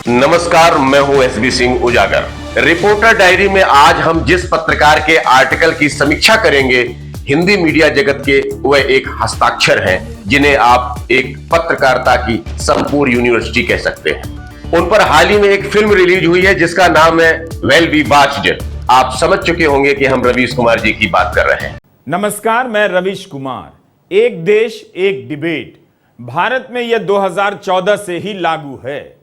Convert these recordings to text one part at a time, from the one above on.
नमस्कार, मैं हूं एसबी सिंह उजागर। रिपोर्टर डायरी में आज हम जिस पत्रकार के आर्टिकल की समीक्षा करेंगे, हिंदी मीडिया जगत के वह एक हस्ताक्षर हैं जिन्हें आप एक पत्रकारिता की संपूर्ण यूनिवर्सिटी कह सकते हैं। उन पर हाल ही में एक फिल्म रिलीज हुई है जिसका नाम है वेल वी वॉच्ड। आप समझ चुके होंगे कि हम रवीश कुमार जी की बात कर रहे हैं। नमस्कार, मैं रवीश कुमार। एक देश एक डिबेट भारत में यह 2014 से ही लागू है।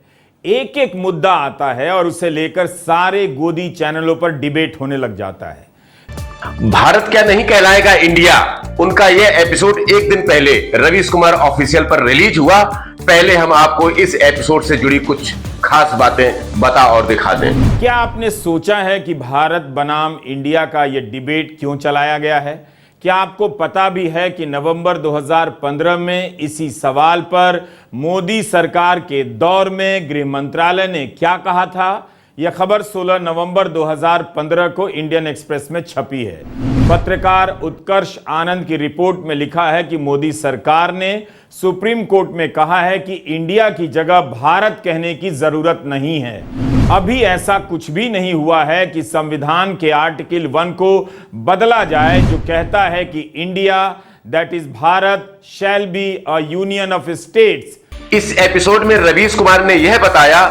एक एक मुद्दा आता है और उसे लेकर सारे गोदी चैनलों पर डिबेट होने लग जाता है। भारत क्या नहीं कहलाएगा इंडिया, उनका यह एपिसोड एक दिन पहले रवीश कुमार ऑफिशियल पर रिलीज हुआ। पहले हम आपको इस एपिसोड से जुड़ी कुछ खास बातें बता और दिखा दें। क्या आपने सोचा है कि भारत बनाम इंडिया का यह डिबेट क्यों चलाया गया है? क्या आपको पता भी है कि नवंबर 2015 में इसी सवाल पर मोदी सरकार के दौर में गृह मंत्रालय ने क्या कहा था? यह खबर 16 नवंबर 2015 को इंडियन एक्सप्रेस में छपी है। पत्रकार उत्कर्ष आनंद की रिपोर्ट में लिखा है कि मोदी सरकार ने सुप्रीम कोर्ट में कहा है कि इंडिया की जगह भारत कहने की जरूरत नहीं है। अभी ऐसा कुछ भी नहीं हुआ है कि संविधान के आर्टिकल 1 को बदला जाए जो कहता है कि India that is Bharat shall be a union of states. इस एपिसोड में रवीश कुमार ने यह बताया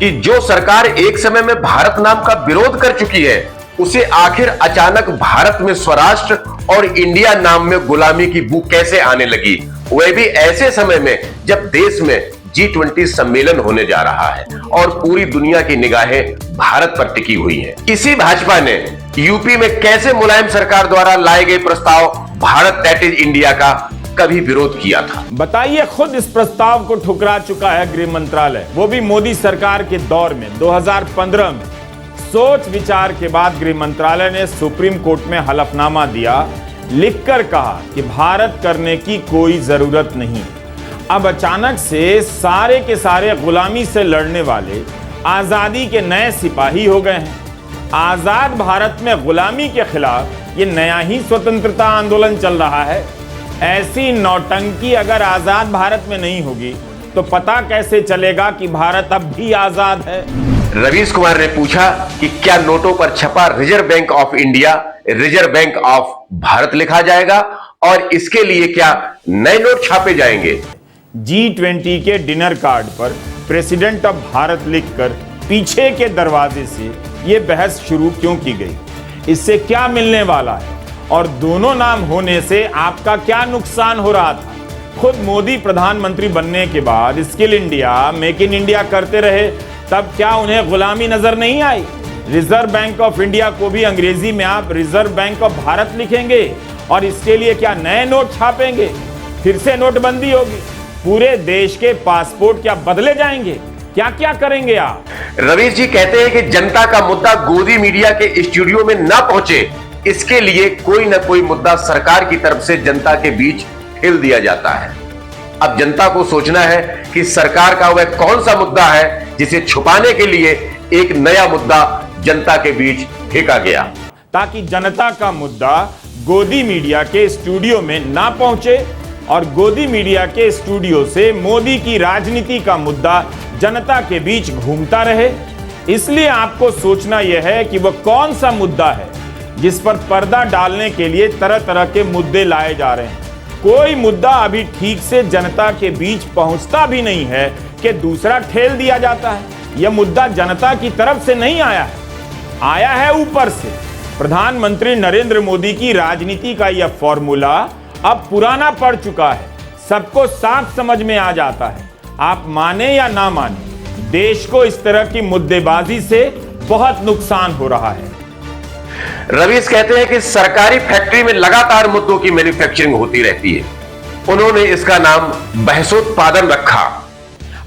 कि जो सरकार एक समय में भारत नाम का विरोध कर चुकी है, उसे आखिर अचानक भारत में स्वराष्ट्र और इंडिया नाम में गुलामी की बू कैसे आने लगी, वह भी ऐसे समय में जब देश में G20 सम्मेलन होने जा रहा है और पूरी दुनिया की निगाहें भारत पर टिकी हुई हैं। इसी भाजपा ने यूपी में कैसे मुलायम सरकार द्वारा लाए गए प्रस्ताव भारत दैट इज इंडिया का कभी विरोध किया था? बताइए, खुद इस प्रस्ताव को ठुकरा चुका है गृह मंत्रालय, वो भी मोदी सरकार के दौर में 2015 में। सोच विचार के बाद गृह मंत्रालय ने सुप्रीम कोर्ट में हलफनामा दिया, लिखकर कहा कि भारत करने की कोई जरूरत नहीं। अब अचानक से सारे के सारे गुलामी से लड़ने वाले आजादी के नए सिपाही हो गए हैं। आजाद भारत में गुलामी के खिलाफ ये नया ही स्वतंत्रता आंदोलन चल रहा है। ऐसी नौटंकी अगर आजाद भारत में नहीं होगी तो पता कैसे चलेगा कि भारत अब भी आजाद है? रवीश कुमार ने पूछा कि क्या नोटों पर छपा reserve bank of India reserve bank of Bharat लिखा जाएगा और इसके लिए क्या नए नोट छापे जाएंगे? G20 के डिनर कार्ड पर प्रेसिडेंट ऑफ भारत लिखकर पीछे के दरवाजे से यह बहस शुरू क्यों की गई? इससे क्या मिलने वाला है और दोनों नाम होने से आपका क्या नुकसान हो रहा था? खुद मोदी प्रधानमंत्री बनने के बाद skill India, make in India करते रहे, तब क्या उन्हें गुलामी नजर नहीं आई? रिजर्व बैंक ऑफ इंडिया को भी अंग्रेजी में आप रिजर्व बैंक ऑफ भारत लिखेंगे और इसके लिए क्या नए नोट छापेंगे? फिर से नोटबंदी होगी, पूरे देश के पासपोर्ट क्या बदले जाएंगे? क्या क्या करेंगे आप? रवीश जी कहते हैं कि जनता का मुद्दा गोदी मीडिया के स्टूडियो में ना पहुंचे, इसके लिए कोई ना कोई मुद्दा सरकार की तरफ से जनता के बीच ठेल दिया जाता है। अब जनता को सोचना है कि सरकार का वह कौन सा मुद्दा है जिसे छुपाने के लिए एक नया मुद्दा जनता के बीच फेंका गया, ताकि जनता का मुद्दा गोदी मीडिया के स्टूडियो में ना पहुंचे और गोदी मीडिया के स्टूडियो से मोदी की राजनीति का मुद्दा जनता के बीच घूमता रहे। इसलिए आपको सोचना यह है कि वह कौन सा मुद्दा है जिस पर पर्दा डालने के लिए तरह तरह के मुद्दे लाए जा रहे हैं। कोई मुद्दा अभी ठीक से जनता के बीच पहुंचता भी नहीं है कि दूसरा ठेल दिया जाता है। यह मुद्दा जनता की तरफ से नहीं आया है ऊपर से। प्रधानमंत्री नरेंद्र मोदी की राजनीति का यह फॉर्मूला अब पुराना पड़ चुका है, सबको साफ समझ में आ जाता है। आप माने या ना माने, देश को इस तरह की मुद्देबाजी से बहुत नुकसान हो रहा है। रवीश कहते हैं कि सरकारी फैक्ट्री में लगातार मुद्दों की मैन्युफैक्चरिंग होती रहती है। उन्होंने इसका नाम बहसोत्पादन रखा।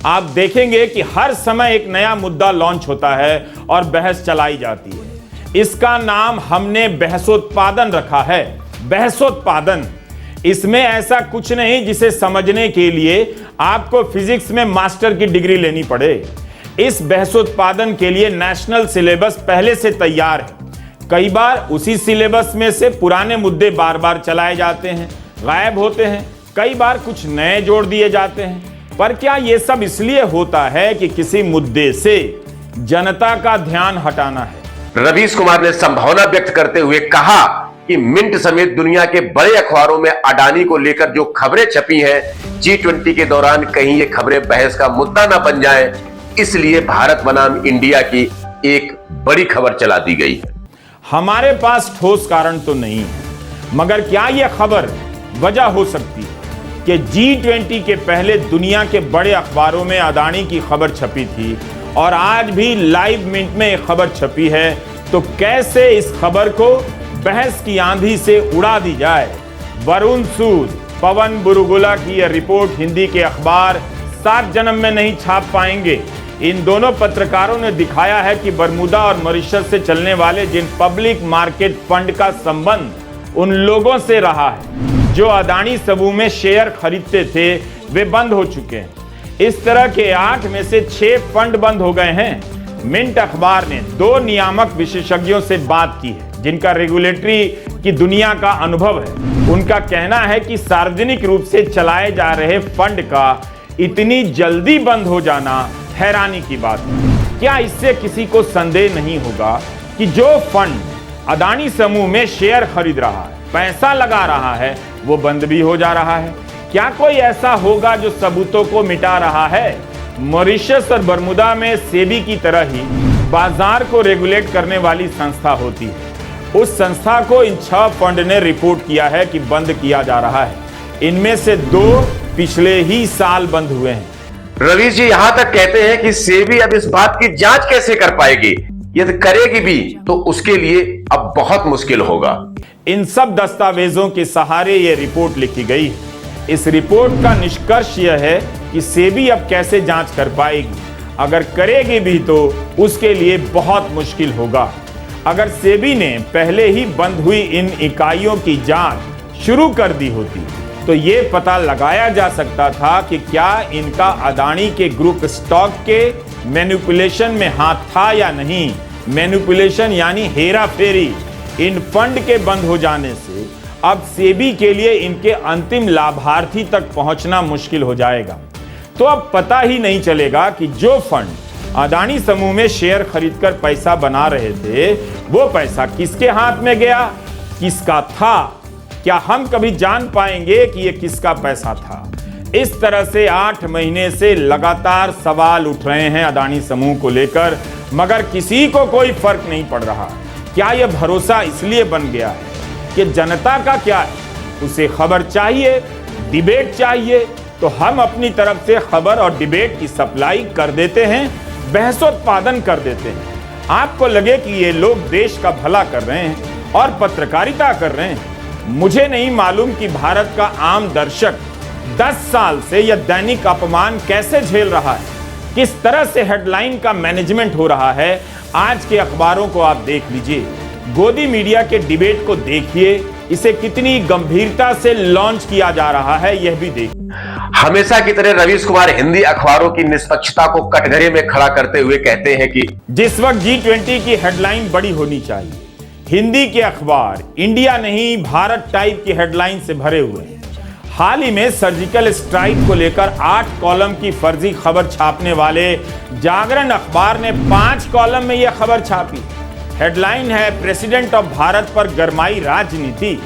आप देखेंगे कि हर समय एक नया मुद्दा लॉन्च होता है और बहस चलाई जाती है। इसका नाम हमने बहसोत्पादन रखा है। बहसोत्पादन, इसमें ऐसा कुछ नहीं जिसे समझने के लिए आपको फिजिक्स में मास्टर की डिग्री लेनी पड़े। इस बहसोत्पादन के लिए नेशनल सिलेबस पहले से तैयार है। कई बार उसी सिलेबस में से पुराने मुद्दे बार बार चलाए जाते हैं, गायब होते हैं। कई बार कुछ नए जोड़ दिए जाते हैं। पर क्या यह सब इसलिए होता है कि किसी मुद्दे से जनता का ध्यान हटाना है? रवीश कुमार ने संभावना व्यक्त करते हुए कहा कि मिंट समेत दुनिया के बड़े अखबारों में अडानी को लेकर जो खबरें छपी हैं, G20 के दौरान कहीं ये खबरें बहस का मुद्दा ना बन जाए, इसलिए भारत बनाम इंडिया की एक बड़ी खबर चला दी गई है। हमारे पास ठोस कारण तो नहीं है, मगर क्या यह खबर वजह हो सकती है कि G20 के पहले दुनिया के बड़े अखबारों में अडानी की खबर छपी थी और आज भी लाइव मिंट में एक खबर छपी है, तो कैसे इस खबर को बहस की आंधी से उड़ा दी जाए? वरुण सूद, पवन बुरुगुला की यह रिपोर्ट हिंदी के अखबार 7 जन्म में नहीं छाप पाएंगे। इन दोनों पत्रकारों ने दिखाया है कि बरमूडा और मॉरिशस से चलने वाले जिन पब्लिक मार्केट फंड का संबंध उन लोगों से रहा है जो अडानी समूह में शेयर खरीदते थे, वे बंद हो चुके हैं। इस तरह के 8 में से 6 फंड बंद हो गए हैं। मिंट अखबार ने 2 नियामक विशेषज्ञों से बात की है जिनका रेगुलेटरी की दुनिया का अनुभव है। उनका कहना है कि सार्वजनिक रूप से चलाए जा रहे फंड का इतनी जल्दी बंद हो जाना हैरानी की बात है। क्या इससे किसी को संदेह नहीं होगा कि जो फंड अडानी समूह में शेयर खरीद रहा है, पैसा लगा रहा है, वो बंद भी हो जा रहा है? क्या कोई ऐसा होगा जो सबूतों को मिटा रहा है? मॉरिशस और बरमूडा में सेबी की तरह ही बाजार को रेगुलेट करने वाली संस्था होती है। उस संस्था को इन 6 फंड ने रिपोर्ट किया है कि बंद किया जा रहा है। इनमें से 2 पिछले ही साल बंद हुए हैं। रवीश जी यहां तक कहते हैं कि सेबी अब इस बात की जांच कैसे कर पाएगी? यदि करेगी भी तो उसके लिए अब बहुत मुश्किल होगा। इन सब दस्तावेजों के सहारे यह रिपोर्ट लिखी गई है। इस रिपोर्ट का निष्कर्ष यह है कि सेबी अब कैसे जांच कर पाएगी। अगर करेगी भी तो उसके लिए बहुत मुश्किल होगा। अगर सेबी ने पहले ही बंद हुई इन इकाइयों की जांच शुरू कर दी होती तो ये पता लगाया जा सकता था कि क्या इनका अडानी के ग्रुप स्टॉक के मैनिपुलेशन में हाथ था या नहीं। मैनिपुलेशन यानी हेरा फेरी। इन फंड के बंद हो जाने से अब सेबी के लिए इनके अंतिम लाभार्थी तक पहुंचना मुश्किल हो जाएगा। तो अब पता ही नहीं चलेगा कि जो फंड अडानी समूह में शेयर खरीदकर पैसा बना रहे थे, वो पैसा किसके हाथ में गया, किसका था? क्या हम कभी जान पाएंगे कि ये किसका पैसा था? इस तरह से 8 महीने से लगातार सवाल उठ रहे हैं अडानी समूह को लेकर, मगर किसी को कोई फर्क नहीं पड़ रहा। क्या यह भरोसा इसलिए बन गया है कि जनता का क्या है, उसे खबर चाहिए, डिबेट चाहिए, तो हम अपनी तरफ से खबर और डिबेट की सप्लाई कर देते हैं, बहसोत्पादन कर देते हैं। आपको लगे कि ये लोग देश का भला कर रहे हैं और पत्रकारिता कर रहे हैं। मुझे नहीं मालूम कि भारत का आम दर्शक 10 साल से यह दैनिक अपमान कैसे झेल रहा है, किस तरह से हेडलाइन का मैनेजमेंट हो रहा है। आज के अखबारों को आप देख लीजिए, गोदी मीडिया के डिबेट को देखिए, इसे कितनी गंभीरता से लॉन्च किया जा रहा है यह भी देखिए। हमेशा की तरह रवीश कुमार हिंदी अखबारों की निष्पक्षता को कटघरे में खड़ा करते हुए कहते हैं कि जिस वक्त G20 की हेडलाइन बड़ी होनी चाहिए, हिंदी के अखबार इंडिया नहीं भारत टाइप की हेडलाइन से भरे हुए हैं। हाल ही में सर्जिकल स्ट्राइक को लेकर 8 कॉलम की फर्जी खबर छापने वाले जागरण अखबार ने 5 कॉलम में यह खबर छापी। हेडलाइन है, प्रेसिडेंट ऑफ भारत पर गरमाई राजनीति।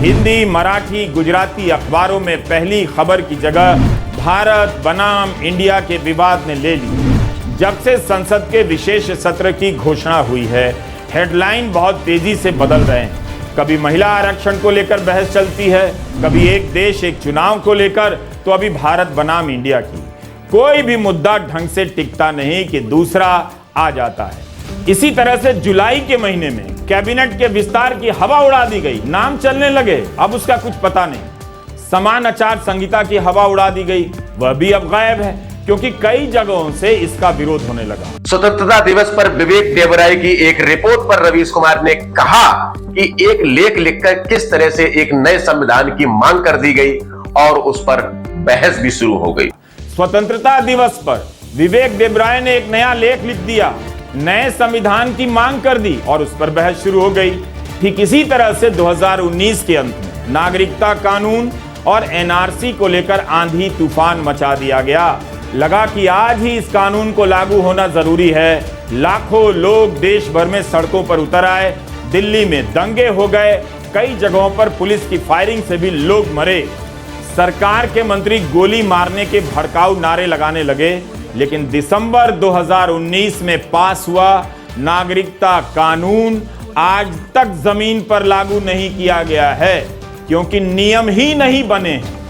हिंदी, मराठी, गुजराती अखबारों में पहली खबर की जगह भारत बनाम इंडिया के विवाद ने ले ली। जब से संसद के विशेष सत्र की घोषणा हुई है, हेडलाइन बहुत तेजी से बदल रहे हैं। कभी महिला आरक्षण को लेकर बहस चलती है, कभी एक देश एक चुनाव को लेकर, तो अभी भारत बनाम इंडिया की। कोई भी मुद्दा ढंग से टिकता नहीं कि दूसरा आ जाता है। इसी तरह से जुलाई के महीने में कैबिनेट के विस्तार की हवा उड़ा दी गई, नाम चलने लगे, अब उसका कुछ पता नहीं। समान आचार संहिता की हवा उड़ा दी गई, वह भी अब गायब है, क्योंकि कई जगहों से इसका विरोध होने लगा। स्वतंत्रता दिवस पर विवेक देबराय की एक रिपोर्ट पर रवीश कुमार ने कहा कि एक लेख लिखकर किस तरह से एक नए संविधान की मांग कर दी गई और उस पर बहस भी शुरू हो गई। स्वतंत्रता दिवस पर विवेक देबराय ने एक नया लेख लिख दिया, नए संविधान की मांग कर दी और उस पर बहस शुरू हो गई। ठीक इसी तरह से 2019 के अंत में नागरिकता कानून और एनआरसी को लेकर आंधी तूफान मचा दिया गया। लगा कि आज ही इस कानून को लागू होना जरूरी है। लाखों लोग देश भर में सड़कों पर उतर आए। दिल्ली में दंगे हो गए, कई जगहों पर पुलिस की फायरिंग से भी लोग मरे। सरकार के मंत्री गोली मारने के भड़काऊ नारे लगाने लगे। लेकिन दिसंबर 2019 में पास हुआ नागरिकता कानून आज तक जमीन पर लागू नहीं किया गया है, क्योंकि नियम ही नहीं बने हैं।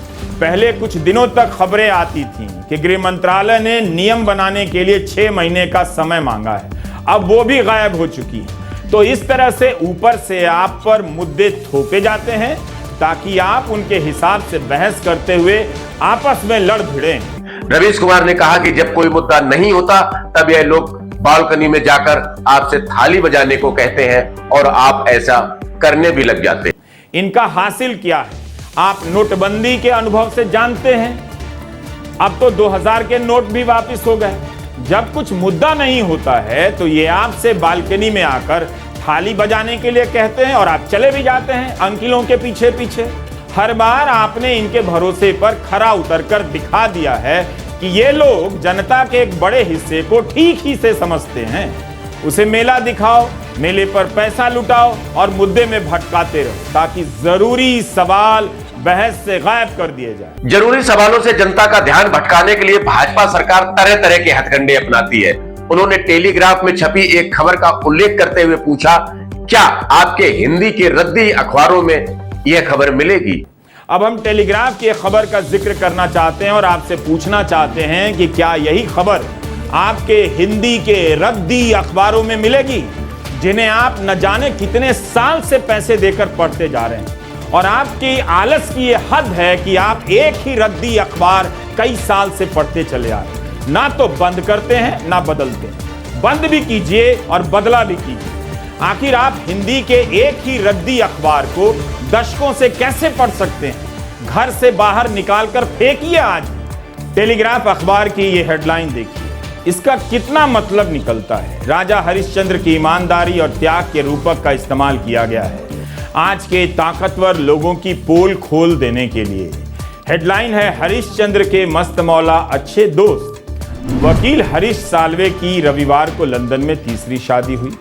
पहले कुछ दिनों तक खबरें आती थीं कि गृह मंत्रालय ने नियम बनाने के लिए 6 महीने का समय मांगा है, अब वो भी गायब हो चुकी है। तो इस तरह से ऊपर से आप पर मुद्दे थोपे जाते हैं ताकि आप उनके हिसाब से बहस करते हुए आपस में लड़ भिड़ें। रवीश कुमार ने कहा कि जब कोई मुद्दा नहीं होता तब यह लोग बालकनी में जाकर आपसे थाली बजाने को कहते हैं और आप ऐसा करने भी लग जाते हैं। इनका हासिल क्या है आप नोटबंदी के अनुभव से जानते हैं। अब तो 2000 के नोट भी वापस हो गए। जब कुछ मुद्दा नहीं होता है तो ये आपसे बालकनी में आकर थाली बजाने के लिए कहते हैं और आप चले भी जाते हैं अंकिलों के पीछे पीछे। हर बार आपने इनके भरोसे पर खरा उतरकर दिखा दिया है कि ये लोग जनता के एक बड़े हिस्से को ठीक ही से समझते हैं। उसे मेला दिखाओ, मेले पर पैसा लुटाओ और मुद्दे में भटकाते रहो ताकि जरूरी सवाल बहस से गायब कर दिए जाए। जरूरी सवालों से जनता का ध्यान भटकाने के लिए भाजपा सरकार तरह तरह के हथकंडे अपनाती है। उन्होंने टेलीग्राफ में छपी एक खबर का उल्लेख करते हुए पूछा, क्या आपके हिंदी के रद्दी अखबारों में यह खबर मिलेगी? अब हम टेलीग्राफ की खबर का जिक्र करना चाहते हैं और आपसे पूछना चाहते हैं कि क्या यही खबर आपके हिंदी के रद्दी अखबारों में मिलेगी, जिन्हें आप न जाने कितने साल से पैसे देकर पढ़ते जा रहे हैं। और आपकी आलस की ये हद है कि आप एक ही रद्दी अखबार कई साल से पढ़ते चले आ रहे हैं। ना तो बंद करते हैं ना बदलते हैं। बंद भी कीजिए और बदला भी कीजिए। आखिर आप हिंदी के एक ही रद्दी अखबार को दशकों से कैसे पढ़ सकते हैं? घर से बाहर निकालकर फेंकिए आज। टेलीग्राफ अखबार की ये हेडलाइन देखिए, इसका कितना मतलब निकलता है। राजा हरिश्चंद्र की ईमानदारी और त्याग के रूपक का इस्तेमाल किया गया है आज के ताकतवर लोगों की पोल खोल देने के लिए। हेडलाइन है, हरिश्चंद्र के मस्त मौला अच्छे दोस्त। वकील हरीश साल्वे की रविवार को लंदन में तीसरी शादी हुई।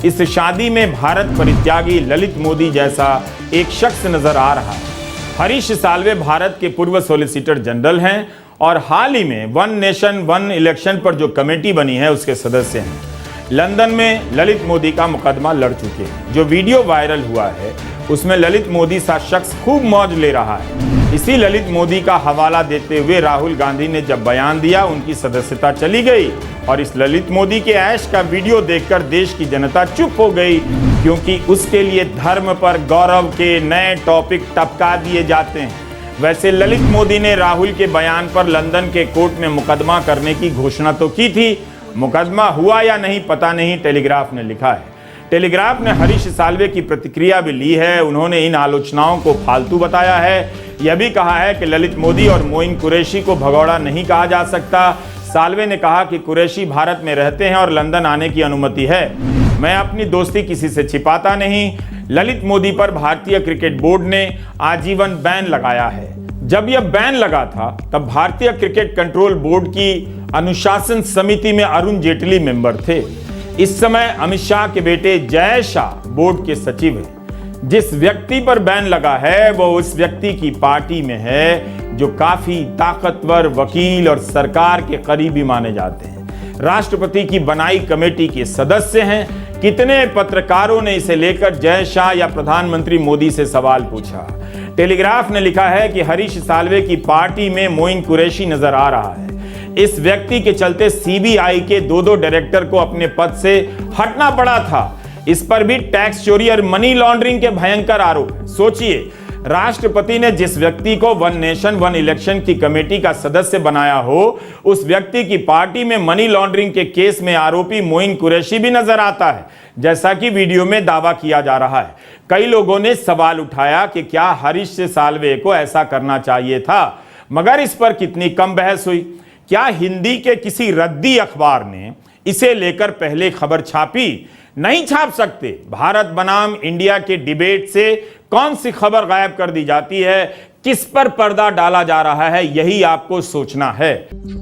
इस शादी में भारत परित्यागी ललित मोदी जैसा एक शख्स नजर आ रहा है। हरीश साल्वे भारत के पूर्व सॉलिसिटर जनरल हैं और हाल ही में वन नेशन वन इलेक्शन पर जो कमेटी बनी है उसके सदस्य हैं। लंदन में ललित मोदी का मुकदमा लड़ चुके हैं। जो वीडियो वायरल हुआ है उसमें ललित मोदी सा शख्स खूब मौज ले रहा है। इसी ललित मोदी का हवाला देते हुए राहुल गांधी ने जब बयान दिया उनकी सदस्यता चली गई और इस ललित मोदी के ऐश का वीडियो देखकर देश की जनता चुप हो गई, क्योंकि उसके लिए धर्म पर गौरव के नए टॉपिक टपका दिए जाते हैं। वैसे ललित मोदी ने राहुल के बयान पर लंदन के कोर्ट में मुकदमा करने की घोषणा तो की थी। मुकदमा हुआ या नहीं पता नहीं, टेलीग्राफ ने लिखा है। टेलीग्राफ ने हरीश साल्वे की प्रतिक्रिया भी ली है। उन्होंने इन आलोचनाओं को फालतू बताया है। यह भी कहा है कि ललित मोदी और मोइन कुरैशी को भगौड़ा नहीं कहा जा सकता। साल्वे ने कहा कि कुरैशी भारत में रहते हैं और लंदन आने की अनुमति है। मैं अपनी दोस्ती किसी से छिपाता नहीं। ललित मोदी पर भारतीय क्रिकेट बोर्ड ने आजीवन बैन लगाया है। जब यह बैन लगा था तब भारतीय क्रिकेट कंट्रोल बोर्ड की अनुशासन समिति में अरुण जेटली मेंबर थे। इस समय अमित शाह के बेटे जय शाह बोर्ड के सचिव हैं। जिस व्यक्ति पर बैन लगा है वो उस व्यक्ति की पार्टी में है जो काफी ताकतवर वकील और सरकार के करीबी माने जाते हैं। राष्ट्रपति की बनाई कमेटी के सदस्य हैं। कितने पत्रकारों ने इसे लेकर जय शाह या प्रधानमंत्री मोदी से सवाल पूछा। टेलीग्राफ ने लिखा है कि हरीश साल्वे की पार्टी में मोइन कुरैशी नजर आ रहा है। इस व्यक्ति के चलते सीबीआई के दो डायरेक्टर को अपने पद से हटना पड़ा था। इस पर भी टैक्स चोरी और मनी लॉन्ड्रिंग के भयंकर आरोप। सोचिए, राष्ट्रपति ने जिस व्यक्ति को वन नेशन वन इलेक्शन की कमेटी का सदस्य बनाया हो, उस व्यक्ति की पार्टी में मनी लॉन्ड्रिंग के केस में आरोपी मोइन कुरैशी भी नजर आता है, जैसा कि वीडियो में दावा किया जा रहा है। कई लोगों ने सवाल उठाया कि क्या हरीश साल्वे को ऐसा करना चाहिए था, मगर इस पर कितनी कम बहस हुई। क्या हिंदी के किसी रद्दी अखबार ने इसे लेकर पहले खबर छापी? नहीं छाप सकते। भारत बनाम इंडिया के डिबेट से कौन सी खबर गायब कर दी जाती है, किस पर पर्दा डाला जा रहा है, यही आपको सोचना है।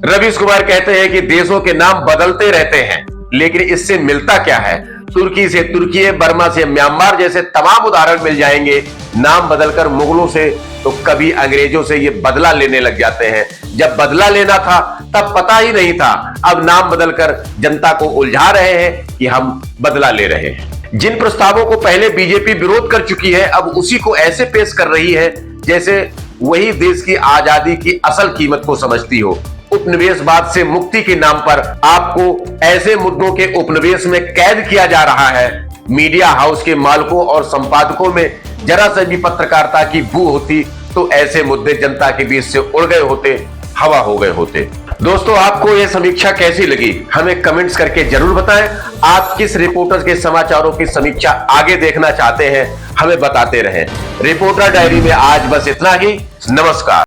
रवीश कुमार कहते हैं कि देशों के नाम बदलते रहते हैं, लेकिन इससे मिलता क्या है? तुर्की से तुर्की, बर्मा से म्यांमार जैसे तमाम उदाहरण मिल जाएंगे। नाम बदलकर मुगलों से तो कभी अंग्रेजों से ये बदला लेने लग जाते हैं। जब बदला लेना था तब पता ही नहीं था, अब नाम बदलकर जनता को उलझा रहे हैं कि हम बदला ले रहे हैं। जिन प्रस्तावों को पहले बीजेपी विरोध कर चुकी है, अब उसी को ऐसे पेश कर रही है जैसे वही देश की आजादी की असल कीमत को समझती हो। उपनिवेशवाद से मुक्ति के नाम पर आपको ऐसे मुद्दों के उपनिवेश में कैद किया जा रहा है। मीडिया हाउस के मालिकों और संपादकों में जरा सा भी पत्रकारिता की बू होती तो ऐसे मुद्दे जनता के बीच से उड़ गए होते, हवा हो गए होते। दोस्तों, आपको यह समीक्षा कैसी लगी? हमें कमेंट्स करके जरूर बताएं। आप किस रिपोर्टर के समाचारों की समीक्षा आगे देखना चाहते हैं, हमें बताते रहें। रिपोर्टर डायरी में आज बस इतना ही। नमस्कार।